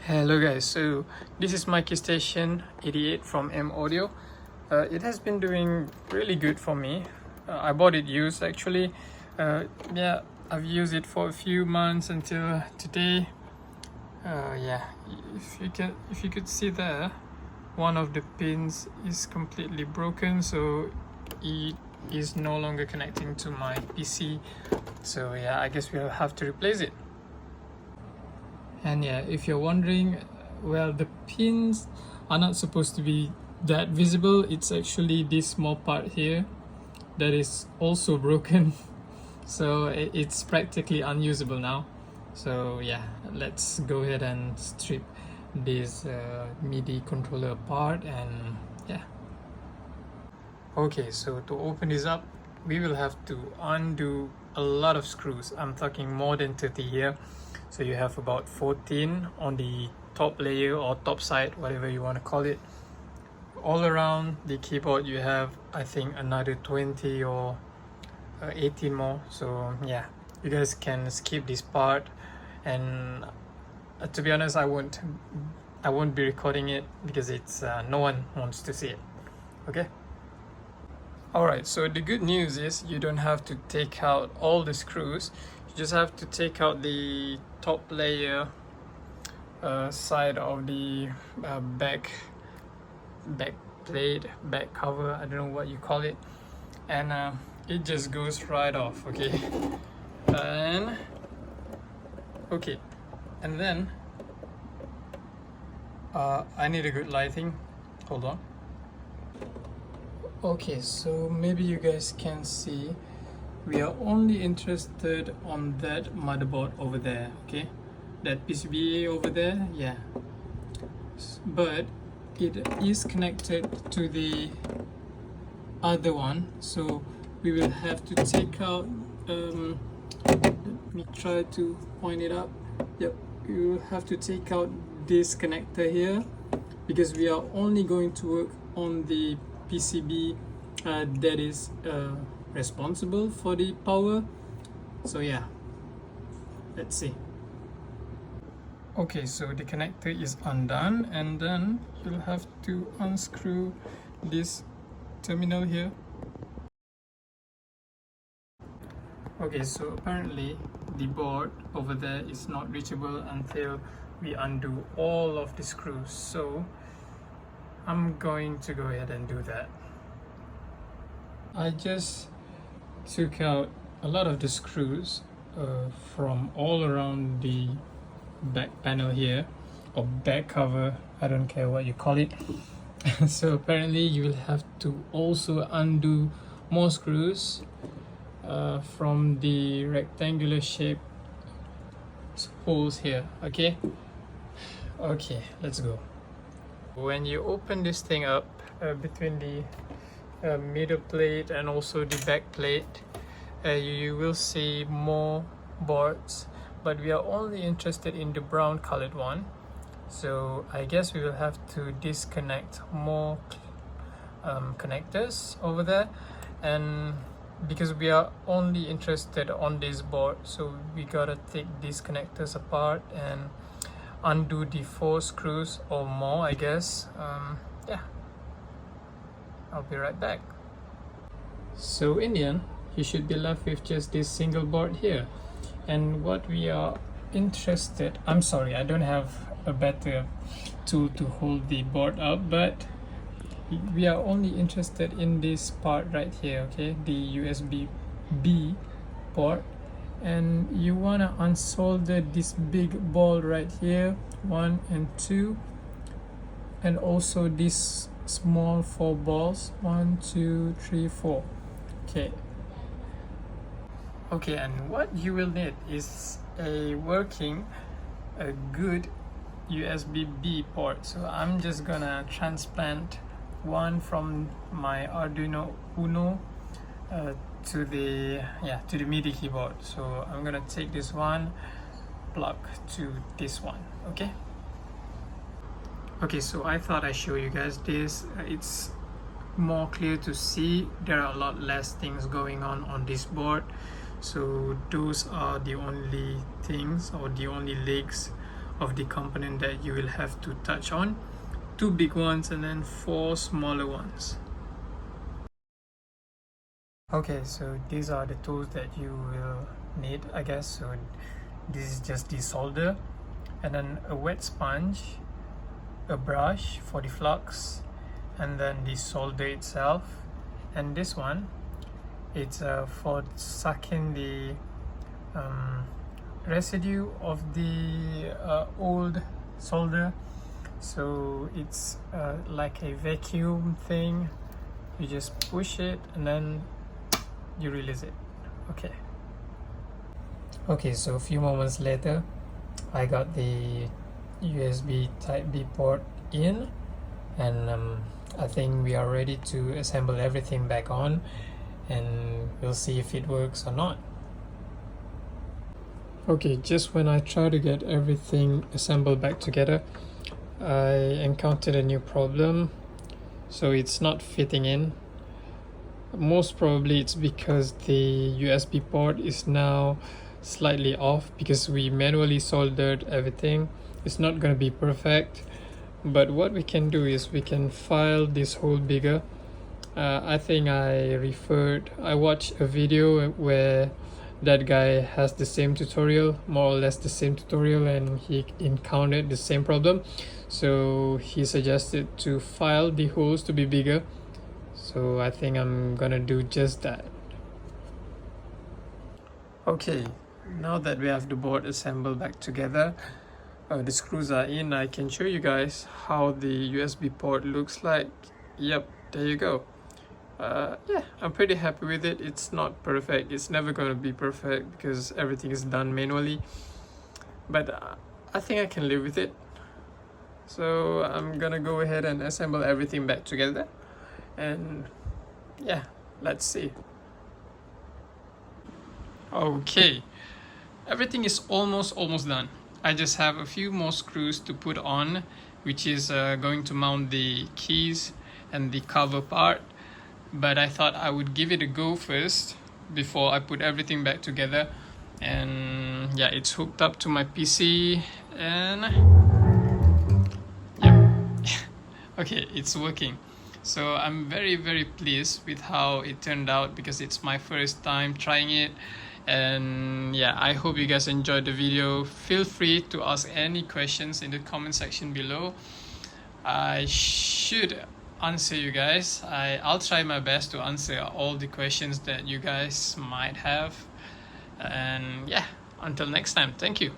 Hello guys, so this is my Keystation 88 from M Audio. It has been doing really good for me. I bought it used actually. Yeah, I've used it for a few months until today. Yeah, if you could see there, one of the pins is completely broken, so it is no longer connecting to my PC. So yeah, I guess we'll have to replace it. And yeah, if you're wondering, well, the pins are not supposed to be that visible. It's actually this small part here that is also broken. So it's practically unusable now. So yeah, let's go ahead and strip this MIDI controller apart. And yeah, okay, so to open this up, we will have to undo a lot of screws. I'm talking more than 30 here. So you have about 14 on the top layer or top side, whatever you want to call it. All around the keyboard you have, I think, another 20 or 18 more. So yeah, you guys can skip this part. And to be honest, I won't be recording it because it's no one wants to see it. Okay. Alright, so the good news is you don't have to take out all the screws. You just have to take out the top layer side of the back plate, back cover, I don't know what you call it, and it just goes right off. Okay, and okay, and then I need a good lighting. Hold on. Okay, so maybe you guys can see we are only interested on that motherboard over there. Okay, that PCBA over there, yeah, but it is connected to the other one, so we will have to take out let me try to point it up. Yep, you will have to take out this connector here because we are only going to work on the PCB that is responsible for the power. So yeah, let's see. Okay, so the connector is undone, and then you'll have to unscrew this terminal here. Okay, so apparently the board over there is not reachable until we undo all of the screws, so I'm going to go ahead and do that. I just took out a lot of the screws from all around the back panel here, or back cover, I don't care what you call it. So apparently you will have to also undo more screws from the rectangular shape holes here. Okay, let's go. When you open this thing up between the middle plate and also the back plate, you will see more boards, but we are only interested in the brown colored one. So I guess we will have to disconnect more connectors over there, and because we are only interested on this board, so we gotta take these connectors apart and undo the 4 screws or more, I guess. Yeah, I'll be right back. So in the end, you should be left with just this single board here. And what we are interested, I'm sorry, I don't have a better tool to hold the board up, but we are only interested in this part right here, okay, the USB-B port. And you want to unsolder this big ball right here, 1 and 2, and also these small 4 balls, 1, 2, 3, 4. Okay, and what you will need is a good USB-B port. So I'm just gonna transplant one from my Arduino Uno to the MIDI keyboard. So I'm gonna take this one, plug to this one. Okay, so I thought I'd show you guys this. It's more clear to see. There are a lot less things going on this board, so those are the only things or the only legs of the component that you will have to touch on. 2 big ones and then 4 smaller ones. Okay, so these are the tools that you will need, I guess. So this is just the solder, and then a wet sponge, a brush for the flux, and then the solder itself. And this one, it's for sucking the residue of the old solder. So it's like a vacuum thing. You just push it and then you release it. Okay, so a few moments later, I got the USB type B port in, and I think we are ready to assemble everything back on, and we'll see if it works or not. Okay, just when I try to get everything assembled back together, I encountered a new problem. So it's not fitting in. Most probably it's because the USB port is now slightly off, because we manually soldered everything. It's not going to be perfect, but what we can do is we can file this hole bigger. I think I watched a video where that guy has the same tutorial, more or less the same tutorial, and he encountered the same problem. So he suggested to file the holes to be bigger. So I think I'm gonna do just that. Okay, now that we have the board assembled back together, the screws are in, I can show you guys how the USB port looks like. Yep, there you go. Yeah, I'm pretty happy with it. It's not perfect. It's never going to be perfect because everything is done manually. But I think I can live with it. So I'm gonna go ahead and assemble everything back together. And yeah, let's see. Okay, everything is almost done. I just have a few more screws to put on, which is going to mount the keys and the cover part. But I thought I would give it a go first before I put everything back together. And yeah, it's hooked up to my PC, and yep. Okay, it's working. So I'm very pleased with how it turned out, because it's my first time trying it. And yeah, I hope you guys enjoyed the video. Feel free to ask any questions in the comment section below. I should answer you guys. I'll try my best to answer all the questions that you guys might have. And yeah, until next time, thank you.